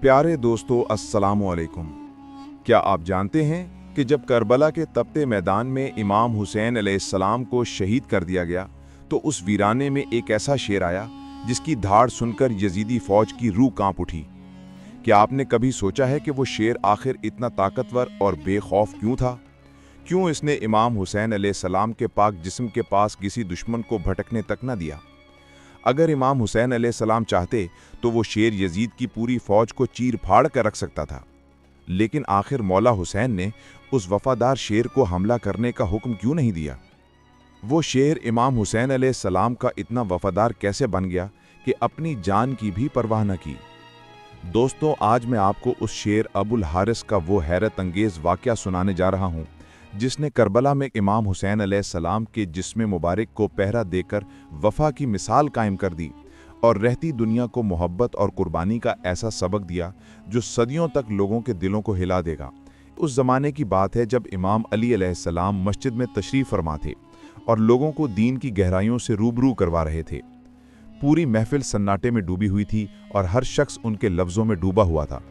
प्यारे दोस्तों, अस्सलामु अलैकुम। क्या आप जानते हैं कि जब करबला के तपते मैदान में इमाम हुसैन अलैहिस्सलाम को शहीद कर दिया गया तो उस वीराने में एक ऐसा शेर आया जिसकी धाड़ सुनकर यजीदी फौज की रूह कांप उठी। क्या आपने कभी सोचा है कि वो शेर आखिर इतना ताकतवर और बेखौफ क्यों था? क्यों इसने इमाम हुसैन अलैहिस्सलाम के पाक जिस्म के पास किसी दुश्मन को भटकने तक न दिया? अगर इमाम हुसैन अलैहिस्सलाम चाहते तो वो शेर यजीद की पूरी फौज को चीर फाड़ कर रख सकता था, लेकिन आखिर मौला हुसैन ने उस वफादार शेर को हमला करने का हुक्म क्यों नहीं दिया? वो शेर इमाम हुसैन अलैहिस्सलाम का इतना वफादार कैसे बन गया कि अपनी जान की भी परवाह न की? दोस्तों, आज मैं आपको उस शेर अबुल हारिस का वो हैरत अंगेज वाक़या सुनाने जा रहा हूँ जिसने करबला में इमाम हुसैन अलैहिस्सलाम के जिस्म मुबारक को पहरा देकर वफा की मिसाल कायम कर दी और रहती दुनिया को मोहब्बत और कुर्बानी का ऐसा सबक दिया जो सदियों तक लोगों के दिलों को हिला देगा। उस ज़माने की बात है जब इमाम अली अलैहिस्सलाम मस्जिद में तशरीफ़ फरमा थे और लोगों को दीन की गहराइयों से रूबरू करवा रहे थे। पूरी महफिल सन्नाटे में डूबी हुई थी और हर शख्स उनके लफ्ज़ों में डूबा हुआ था।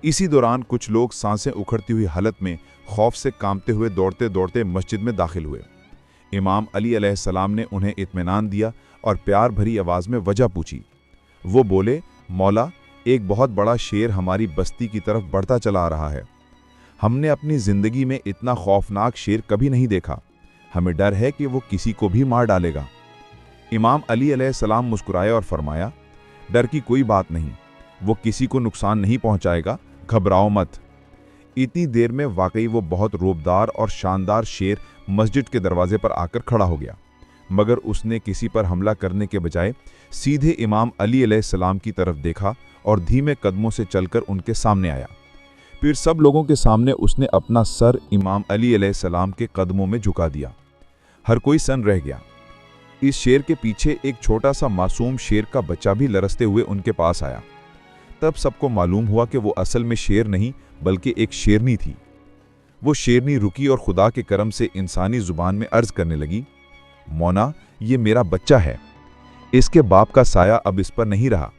इसी दौरान कुछ लोग सांसें उखड़ती हुई हालत में खौफ से कांपते हुए दौड़ते दौड़ते मस्जिद में दाखिल हुए। इमाम अली अलैहिस्सलाम ने उन्हें इत्मीनान दिया और प्यार भरी आवाज़ में वजह पूछी। वो बोले, मौला, एक बहुत बड़ा शेर हमारी बस्ती की तरफ बढ़ता चला आ रहा है। हमने अपनी ज़िंदगी में इतना खौफनाक शेर कभी नहीं देखा। हमें डर है कि वो किसी को भी मार डालेगा। इमाम अली अलैहिस्सलाम मुस्कुराए और फरमाया, डर की कोई बात नहीं, वो किसी को नुकसान नहीं पहुंचाएगा, घबराओ मत। इतनी देर में वाकई वो बहुत रोबदार और शानदार शेर मस्जिद के दरवाजे पर आकर खड़ा हो गया, मगर उसने किसी पर हमला करने के बजाय सीधे इमाम अली अलैहिस्सलाम की तरफ देखा और धीमे कदमों से चलकर उनके सामने आया। फिर सब लोगों के सामने उसने अपना सर इमाम अली अलैहिस्सलाम के कदमों में झुका दिया। हर कोई सन रह गया। इस शेर के पीछे एक छोटा सा मासूम शेर का बच्चा भी लरसते हुए उनके पास आया। तब सबको मालूम हुआ कि वो असल में शेर नहीं बल्कि एक शेरनी थी। वो शेरनी रुकी और खुदा के करम से इंसानी जुबान में अर्ज करने लगी, मौना, ये मेरा बच्चा है। इसके बाप का साया अब इस पर नहीं रहा।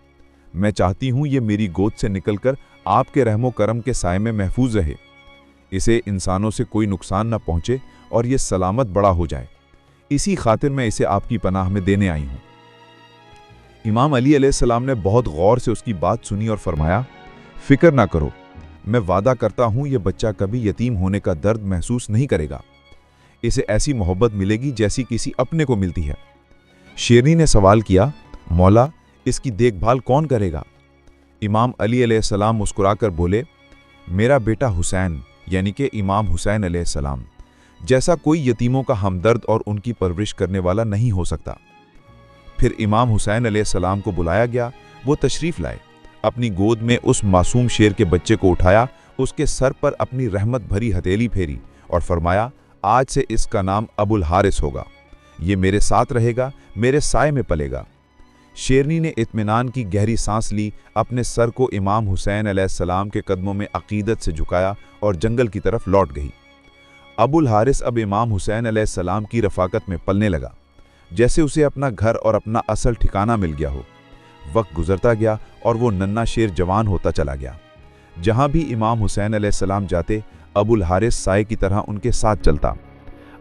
मैं चाहती हूँ ये मेरी गोद से निकलकर आपके रहमो करम के साए में महफूज रहे। इसे इंसानों से कोई नुकसान न पहुँचे और ये सलामत बड़ा हो जाए। इसी खातिर मैं इसे आपकी पनाह में देने आई हूँ। इमाम अली अलैहिस्सलाम ने बहुत गौर से उसकी बात सुनी और फरमाया, फिक्र ना करो, मैं वादा करता हूँ ये बच्चा कभी यतीम होने का दर्द महसूस नहीं करेगा। इसे ऐसी मोहब्बत मिलेगी जैसी किसी अपने को मिलती है। शेरनी ने सवाल किया, मौला, इसकी देखभाल कौन करेगा? इमाम अली अलैहिस्सलाम मुस्कुराकर बोले, मेरा बेटा हुसैन यानी कि इमाम हुसैन अलैहिस्सलाम जैसा कोई यतीमों का हमदर्द और उनकी परवरिश करने वाला नहीं हो सकता। फिर इमाम हुसैन अलैहिस्सलाम को बुलाया गया। वो तशरीफ़ लाए, अपनी गोद में उस मासूम शेर के बच्चे को उठाया, उसके सर पर अपनी रहमत भरी हथेली फेरी और फरमाया, आज से इसका नाम अबुल हारिस होगा। ये मेरे साथ रहेगा, मेरे साए में पलेगा। शेरनी ने इत्मीनान की गहरी सांस ली, अपने सर को इमाम हुसैन अलैहिस्सलाम के कदमों में अकीदत से झुकाया और जंगल की तरफ लौट गई। अबुल हारिस अब इमाम हुसैन अलैहिस्सलाम की रफ़ाकत में पलने लगा, जैसे उसे अपना घर और अपना असल ठिकाना मिल गया हो। वक्त गुजरता गया और वो नन्हा शेर जवान होता चला गया। जहाँ भी इमाम हुसैन अलैहिस्सलाम जाते, अबुल हारिस साए की तरह उनके साथ चलता।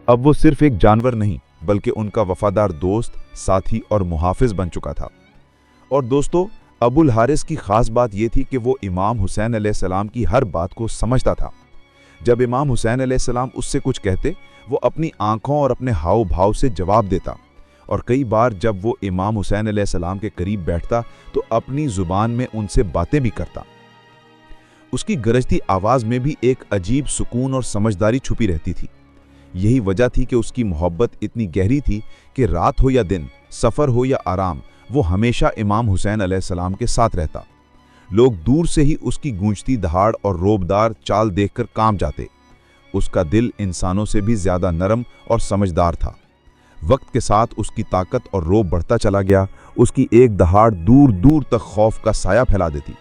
अब वो सिर्फ एक जानवर नहीं बल्कि उनका वफादार दोस्त, साथी और मुहाफिज बन चुका था। और दोस्तों, अबुल हारिस की ख़ास बात ये थी कि वो इमाम हुसैन अलैहिस्सलाम की हर बात को समझता था। जब इमाम हुसैन अलैहिस्सलाम उससे कुछ कहते, वो अपनी आंखों और अपने हाव भाव से जवाब देता। और कई बार जब वो इमाम हुसैन अलैहिस्सलाम के करीब बैठता तो अपनी ज़ुबान में उनसे बातें भी करता। उसकी गरजती आवाज़ में भी एक अजीब सुकून और समझदारी छुपी रहती थी। यही वजह थी कि उसकी मोहब्बत इतनी गहरी थी कि रात हो या दिन, सफ़र हो या आराम, वो हमेशा इमाम हुसैन अलैहिस्सलाम के साथ रहता। लोग दूर से ही उसकी गूंजती दहाड़ और रोबदार चाल देखकर कांप जाते। उसका दिल इंसानों से भी ज़्यादा नरम और समझदार था। वक्त के साथ उसकी ताकत और रोब बढ़ता चला गया। उसकी एक दहाड़ दूर दूर तक खौफ का साया फैला देती।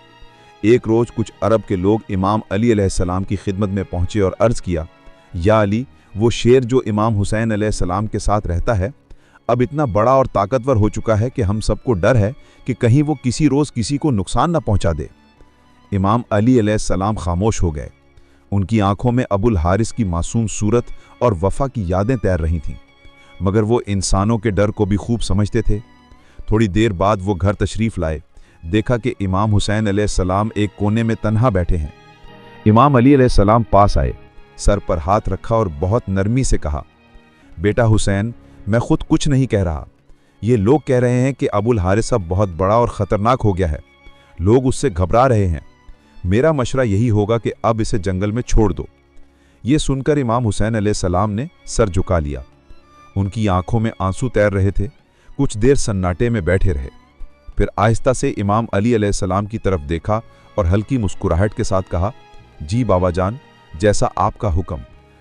एक रोज़ कुछ अरब के लोग इमाम अली अलैहिस्सलाम की खिदमत में पहुँचे और अर्ज़ किया, या अली, वो शेर जो इमाम हुसैन अलैहिस्सलाम के साथ रहता है अब इतना बड़ा और ताकतवर हो चुका है कि हम सबको डर है कि कहीं वो किसी रोज़ किसी को नुकसान न पहुँचा दे। इमाम अली अलैहिस्सलाम खामोश हो गए। उनकी आंखों में अबुल हारिस की मासूम सूरत और वफा की यादें तैर रही थीं, मगर वो इंसानों के डर को भी खूब समझते थे। थोड़ी देर बाद वो घर तशरीफ लाए। देखा कि इमाम हुसैन अलैहिस्सलाम एक कोने में तन्हा बैठे हैं। इमाम अली अलैहिस्सलाम पास आए, सर पर हाथ रखा और बहुत नरमी से कहा, बेटा हुसैन, मैं खुद कुछ नहीं कह रहा। ये लोग कह रहे हैं कि अबुल हारिस अब बहुत बड़ा और ख़तरनाक हो गया है। लोग उससे घबरा रहे हैं। मेरा मशवरा यही होगा कि अब इसे जंगल में छोड़ दो। ये सुनकर इमाम हुसैन अलैहिस्सलाम ने सर झुका लिया। उनकी आंखों में आंसू तैर रहे थे। कुछ देर सन्नाटे में बैठे रहे। फिर आहिस्ता से इमाम अली अलैहिस्सलाम की तरफ देखा और हल्की मुस्कुराहट के साथ कहा, जी बाबा जान, जैसा आपका हुक्म,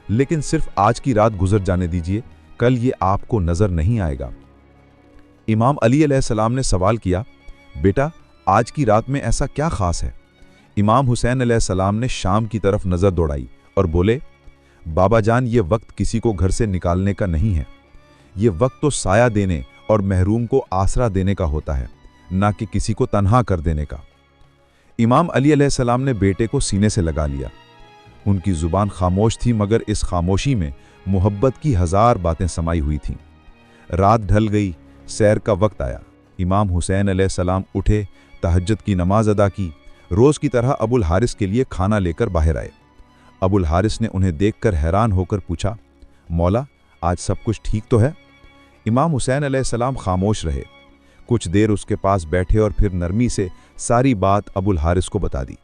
लेकिन सिर्फ आज की रात गुजर जाने दीजिए, कल ये आपको नजर नहीं आएगा। इमाम अली अलैहिस्सलाम ने सवाल किया, बेटा आज की रात में ऐसा क्या खास है? इमाम हुसैन अलैहिस्सलाम ने शाम की तरफ नजर दौड़ाई और बोले, बाबा जान, ये वक्त किसी को घर से निकालने का नहीं है। ये वक्त तो साया देने और महरूम को आसरा देने का होता है, ना कि किसी को तन्हा कर देने का। इमाम अली अलैहिस्सलाम ने बेटे को सीने से लगा लिया। उनकी जुबान खामोश थी, मगर इस खामोशी में मोहब्बत की हजार बातें समाई हुई थीं। रात ढल गई, सैर का वक्त आया। इमाम हुसैन अलैहिस्सलाम उठे, तहज्जुद की नमाज अदा की। रोज की तरह अबुल हारिस के लिए खाना लेकर बाहर आए। अबुल हारिस ने उन्हें देखकर हैरान होकर पूछा, मौला, आज सब कुछ ठीक तो है? इमाम हुसैन अलैहिस्सलाम खामोश रहे। कुछ देर उसके पास बैठे और फिर नरमी से सारी बात अबुल हारिस को बता दी।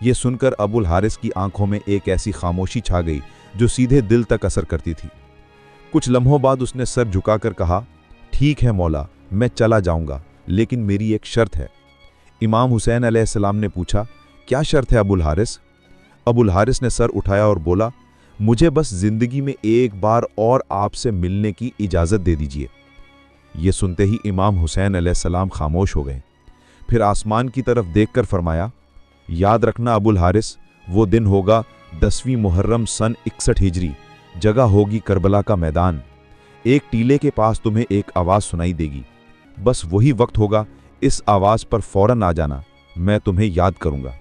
ये सुनकर अबुल हारिस की आंखों में एक ऐसी खामोशी छा गई जो सीधे दिल तक असर करती थी। कुछ लम्हों बाद उसने सर झुकाकर कहा, ठीक है मौला, मैं चला जाऊंगा, लेकिन मेरी एक शर्त है। इमाम हुसैन अलैहिस्सलाम ने पूछा, क्या शर्त है अबुल हारिस? अबुल हारिस ने सर उठाया और बोला, मुझे बस जिंदगी में एक बार और आपसे मिलने की इजाजत दे दीजिए। ये सुनते ही इमाम हुसैन अलैहिस्सलाम खामोश हो गए। फिर आसमान की तरफ देखकर फरमाया, याद रखना अबुल हारिस, वो दिन होगा 10वीं मुहर्रम सन 61 हिजरी, जगह होगी करबला का मैदान। एक टीले के पास तुम्हें एक आवाज सुनाई देगी, बस वही वक्त होगा, इस आवाज पर फौरन आ जाना, मैं तुम्हें याद करूंगा।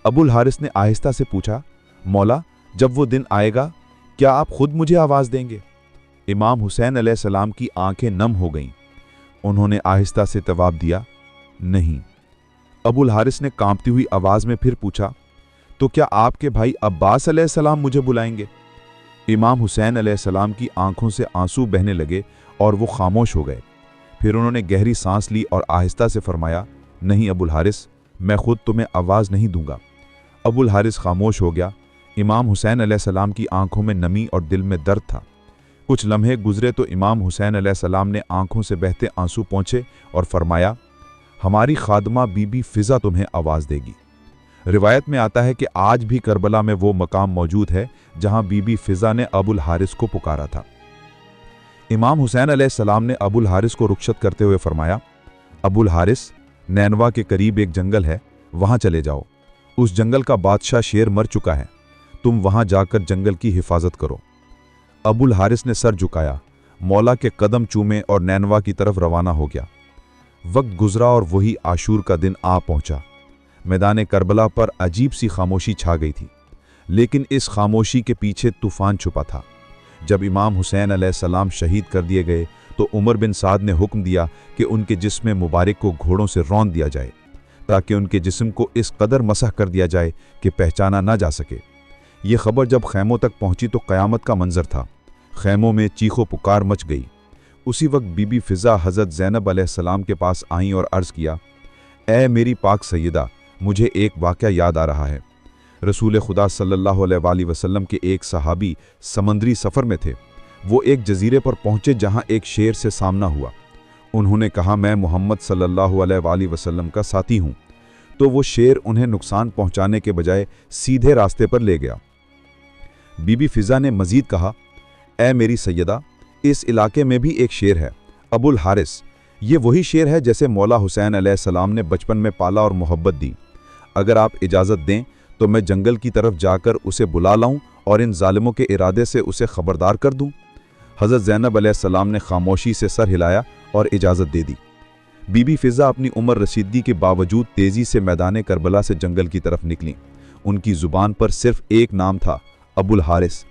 अबुल हारिस ने आहिस्ता से पूछा, मौला, जब वो दिन आएगा क्या आप खुद मुझे आवाज देंगे? इमाम हुसैन अलैहिस्सलाम की आंखें नम हो गईं। उन्होंने आहिस्ता से जवाब दिया, नहीं। अबुल हारिस ने कांपती हुई आवाज में फिर पूछा, तो क्या आपके भाई अब्बास अलैहिस्सलाम मुझे बुलाएंगे? इमाम हुसैन अलैहिस्सलाम की आंखों से आंसू बहने लगे और वो खामोश हो गए। फिर उन्होंने गहरी सांस ली और आहिस्ता से फरमाया, नहीं अबुल हारिस, मैं खुद तुम्हें आवाज नहीं दूंगा। अबुल हारिस खामोश हो गया। इमाम हुसैन अलैहिस्सलाम की आंखों में नमी और दिल में दर्द था। कुछ लम्हे गुजरे तो इमाम हुसैन अलैहिस्सलाम ने आंखों से बहते आंसू पोंछे और फरमाया, हमारी खादमा बीबी फिजा तुम्हें आवाज देगी। रिवायत में आता है कि आज भी करबला में वो मकाम मौजूद है जहां बीबी फिजा ने अबुल हारिस को पुकारा था। इमाम हुसैन अलैहिस्सलाम ने अबुल हारिस को रुखसत करते हुए फरमाया, अबुल हारिस, नैनवा के करीब एक जंगल है, वहां चले जाओ। उस जंगल का बादशाह शेर मर चुका है, तुम वहां जाकर जंगल की हिफाजत करो। अबुल हारिस ने सर झुकाया, मौला के कदम चूमे और नैनवा की तरफ रवाना हो गया। वक्त गुजरा और वही आशूर का दिन आ पहुंचा। मैदान करबला पर अजीब सी खामोशी छा गई थी, लेकिन इस खामोशी के पीछे तूफान छुपा था। जब इमाम हुसैन अलैहिस्सलाम शहीद कर दिए गए तो उमर बिन साद ने हुक्म दिया कि उनके जिस्म मुबारक को घोड़ों से रौंद दिया जाए, ताकि उनके जिस्म को इस कदर मसह कर दिया जाए कि पहचाना ना जा सके। ये खबर जब खैमों तक पहुंची तो क़यामत का मंजर था। खैमों में चीखो पुकार मच गई। उसी वक्त बीबी फिजा हज़रत ज़ैनब अलैहिस्सलाम के पास आईं और अर्ज़ किया, ए मेरी पाक सैयदा, मुझे एक वाक़या याद आ रहा है। रसूल खुदा सल्लल्लाहु अलैहि वसल्लम के एक सहाबी समंदरी सफ़र में थे। वो एक जजीरे पर पहुँचे जहाँ एक शेर से सामना हुआ। उन्होंने कहा, मैं मोहम्मद सल्लल्लाहु अलैहि वसल्लम का साथी हूँ। तो वो शेर उन्हें नुकसान पहुँचाने के बजाय सीधे रास्ते पर ले गया। बीबी फिजा ने मजीद कहा, ए मेरी सैयदा, इस इलाके में भी एक शेर है, अबुल हारिस। ये वही शेर है जैसे मौला हुसैन अलैहिस्सलाम ने बचपन में पाला और मोहब्बत दी। अगर आप इजाज़त दें तो मैं जंगल की तरफ जाकर उसे बुला लाऊं और इन जालिमों के इरादे से उसे खबरदार कर दूं। हज़रत ज़ैनब अलैहिस्सलाम ने खामोशी से सर हिलाया और इजाज़त दे दी। बीबी फिजा अपनी उम्र रसीदगी के बावजूद तेजी से मैदान करबला से जंगल की तरफ निकली। उनकी जुबान पर सिर्फ एक नाम था, अबुल हारिस।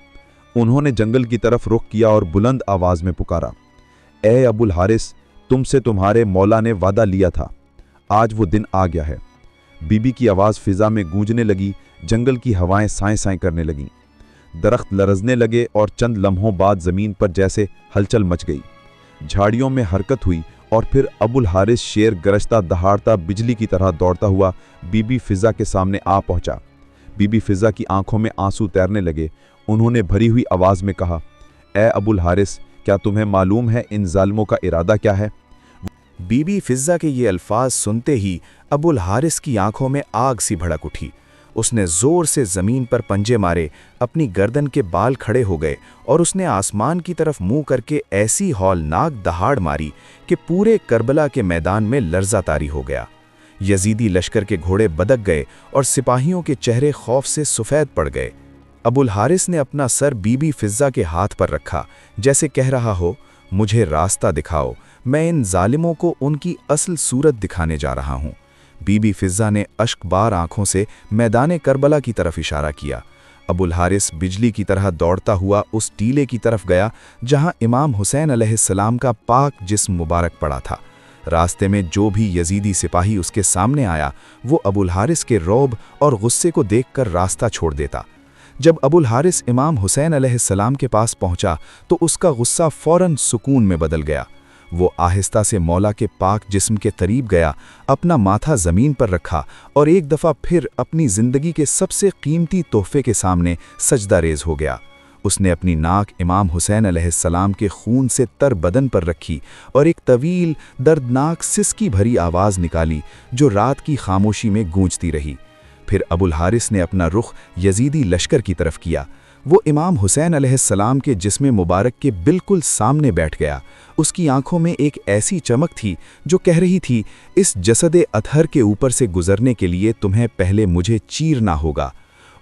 उन्होंने जंगल की तरफ रुख किया और बुलंद आवाज में पुकारा, ए अबुल हारिस, तुमसे तुम्हारे मौला ने वादा लिया था, आज वो दिन आ गया है। बीबी की आवाज़ फिजा में गूंजने लगी, जंगल की हवाएं साएं साएं करने लगीं, दरख्त लरजने लगे और चंद लम्हों बाद ज़मीन पर जैसे हलचल मच गई। झाड़ियों में हरकत हुई और फिर अबुल हारिस शेर गरजता दहाड़ता बिजली की तरह दौड़ता हुआ बीबी फिजा के सामने आ पहुंचा। बीबी फिजा की आंखों में आंसू तैरने लगे। उन्होंने भरी हुई आवाज़ में कहा, ए अबुल हारिस, क्या तुम्हें मालूम है इन जालिमों का इरादा क्या है? बीबी फिजा के ये अल्फाज सुनते ही अबुल हारिस की आंखों में आग सी भड़क उठी। उसने जोर से जमीन पर पंजे मारे, अपनी गर्दन के बाल खड़े हो गए और उसने आसमान की तरफ मुंह करके ऐसी हौलनाक दहाड़ मारी कि पूरे करबला के मैदान में लर्जा तारी हो गया। यजीदी लश्कर के घोड़े बदक गए और सिपाहियों के चेहरे खौफ से सफ़ेद पड़ गए। अबुल हारिस ने अपना सर बीबी फिजा के हाथ पर रखा, जैसे कह रहा हो, मुझे रास्ता दिखाओ, मैं इन जालिमों को उनकी असल सूरत दिखाने जा रहा हूँ। बीबी फिजा ने अश्कबार आंखों से मैदान करबला की तरफ इशारा किया। अबुल हारिस बिजली की तरह दौड़ता हुआ उस टीले की तरफ गया जहां इमाम हुसैन अलैहिस्सलाम का पाक जिस्म मुबारक पड़ा था। रास्ते में जो भी यजीदी सिपाही उसके सामने आया, वो अबुल हारिस के रौब और गुस्से को देखकर रास्ता छोड़ देता। जब अबुल हारिस इमाम हुसैन अलैहिस्सलाम के पास पहुंचा तो उसका गुस्सा फौरन सुकून में बदल गया। वो आहिस्ता से मौला के पाक जिस्म के करीब गया, अपना माथा ज़मीन पर रखा और एक दफ़ा फिर अपनी ज़िंदगी के सबसे कीमती तोहफे के सामने सजदा रेज़ हो गया। उसने अपनी नाक इमाम हुसैन अलैहिस्सलाम के खून से तर बदन पर रखी और एक तवील दर्दनाक सिसकी भरी आवाज़ निकाली जो रात की खामोशी में गूंजती रही। फिर अबुल हारिस ने अपना रुख यजीदी लश्कर की तरफ किया। वो इमाम हुसैन अलैहिस्सलाम के जिस्म मुबारक के बिल्कुल सामने बैठ गया। उसकी आंखों में एक ऐसी चमक थी जो कह रही थी, इस जसदे अतहर के ऊपर से गुजरने के लिए तुम्हें पहले मुझे चीरना होगा।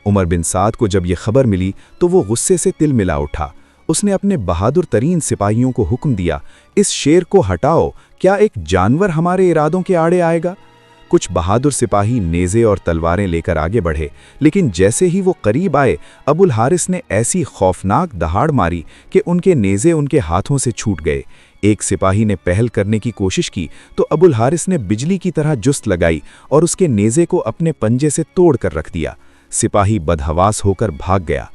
उमर बिन साद को जब ये खबर मिली तो वो गुस्से से तिलमिला उठा। उसने अपने बहादुर तरीन सिपाहियों को हुक्म दिया, इस शेर को हटाओ, क्या एक जानवर हमारे इरादों के आड़े आएगा? कुछ बहादुर सिपाही नेज़े और तलवारें लेकर आगे बढ़े, लेकिन जैसे ही वो करीब आए, अबुल हारिस ने ऐसी खौफनाक दहाड़ मारी कि उनके नेज़े उनके हाथों से छूट गए। एक सिपाही ने पहल करने की कोशिश की तो अबुल हारिस ने बिजली की तरह जुस्त लगाई और उसके नेज़े को अपने पंजे से तोड़ कर रख दिया। सिपाही बदहवास होकर भाग गया।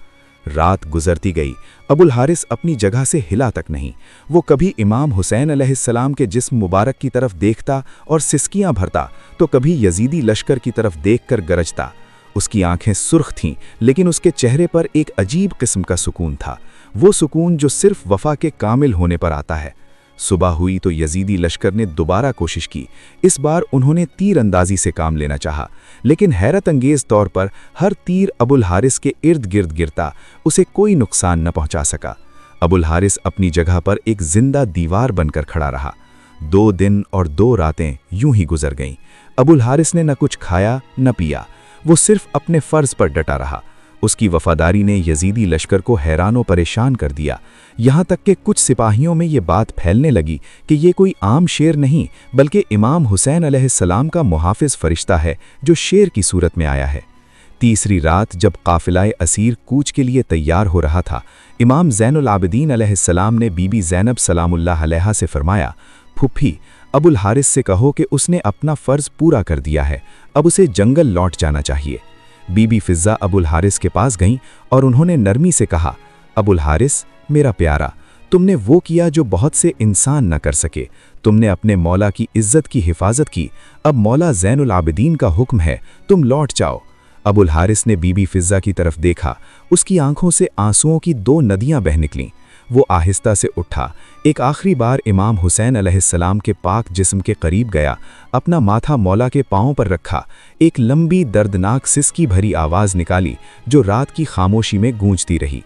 रात गुजरती गई, अबुल हारिस अपनी जगह से हिला तक नहीं। वो कभी इमाम हुसैन अलैहिस्सलाम के जिस्म मुबारक की तरफ देखता और सिसकियां भरता, तो कभी यजीदी लश्कर की तरफ देखकर गरजता। उसकी आंखें सुर्ख थीं, लेकिन उसके चेहरे पर एक अजीब किस्म का सुकून था, वो सुकून जो सिर्फ वफा के कामिल होने पर आता है। सुबह हुई तो यजीदी लश्कर ने दोबारा कोशिश की। इस बार उन्होंने तीर अंदाजी से काम लेना चाहा, लेकिन हैरत अंगेज तौर पर हर तीर अबुल हारिस के इर्द गिर्द गिरता, उसे कोई नुकसान न पहुंचा सका। अबुल हारिस अपनी जगह पर एक जिंदा दीवार बनकर खड़ा रहा। 2 दिन और 2 रातें यूं ही गुजर गईं। अबुल हारिस ने न कुछ खाया न पिया, वो सिर्फ अपने फर्ज पर डटा रहा। उसकी वफादारी ने यजीदी लश्कर को हैरान और परेशान कर दिया, यहाँ तक कि कुछ सिपाहियों में ये बात फैलने लगी कि ये कोई आम शेर नहीं, बल्कि इमाम हुसैन अलैहिस्सलाम का मुहाफिज फरिश्ता है जो शेर की सूरत में आया है। तीसरी रात जब काफिलाए असीर कूच के लिए तैयार हो रहा था, इमाम ज़ैनुल आबिदीन अलैहिस्सलाम ने बीबी ज़ैनब सलामुल्लाह अलैहा से फरमाया, फुप्पी, अबुल हारिस से कहो कि उसने अपना फ़र्ज़ पूरा कर दिया है, अब उसे जंगल लौट जाना चाहिए। बीबी फिजा अबुल हारिस के पास गईं और उन्होंने नरमी से कहा, अबुल हारिस मेरा प्यारा, तुमने वो किया जो बहुत से इंसान न कर सके। तुमने अपने मौला की इज्जत की हिफाजत की, अब मौला ज़ैनुल आबिदीन का हुक्म है, तुम लौट जाओ। अबुल हारिस ने बीबी फिजा की तरफ देखा, उसकी आंखों से आंसुओं की 2 नदियां बह निकलीं। वो आहिस्ता से उठा, एक आखिरी बार इमाम हुसैन अलैहिस्सलाम के पाक जिस्म के करीब गया, अपना माथा मौला के पांव पर रखा, एक लंबी दर्दनाक सिसकी भरी आवाज़ निकाली जो रात की खामोशी में गूंजती रही।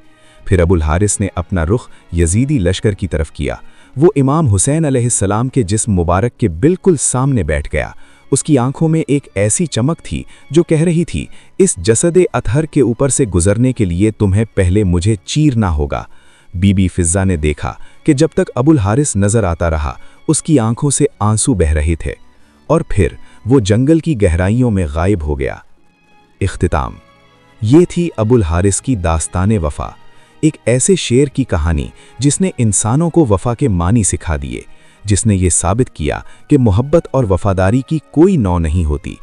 फिर अबुल हारिस ने अपना रुख यजीदी लश्कर की तरफ किया। वो इमाम हुसैन अलैहिस्सलाम के जिस्म मुबारक के बिल्कुल सामने बैठ गया। उसकी आंखों में एक ऐसी चमक थी जो कह रही थी, इस जसदे अतहर के ऊपर से गुजरने के लिए तुम्हें पहले मुझे चीरना होगा। बीबी फिजा ने देखा कि जब तक अबुल हारिस नजर आता रहा, اس کی آنکھوں سے آنسو بہ رہے تھے اور پھر وہ جنگل کی گہرائیوں میں غائب ہو گیا۔ اختتام۔ یہ تھی ابو الحارث کی داستان وفا، ایک ایسے شیر کی کہانی جس نے انسانوں کو وفا کے معنی سکھا دیے، جس نے یہ ثابت کیا کہ محبت اور وفاداری کی کوئی نوع نہیں ہوتی،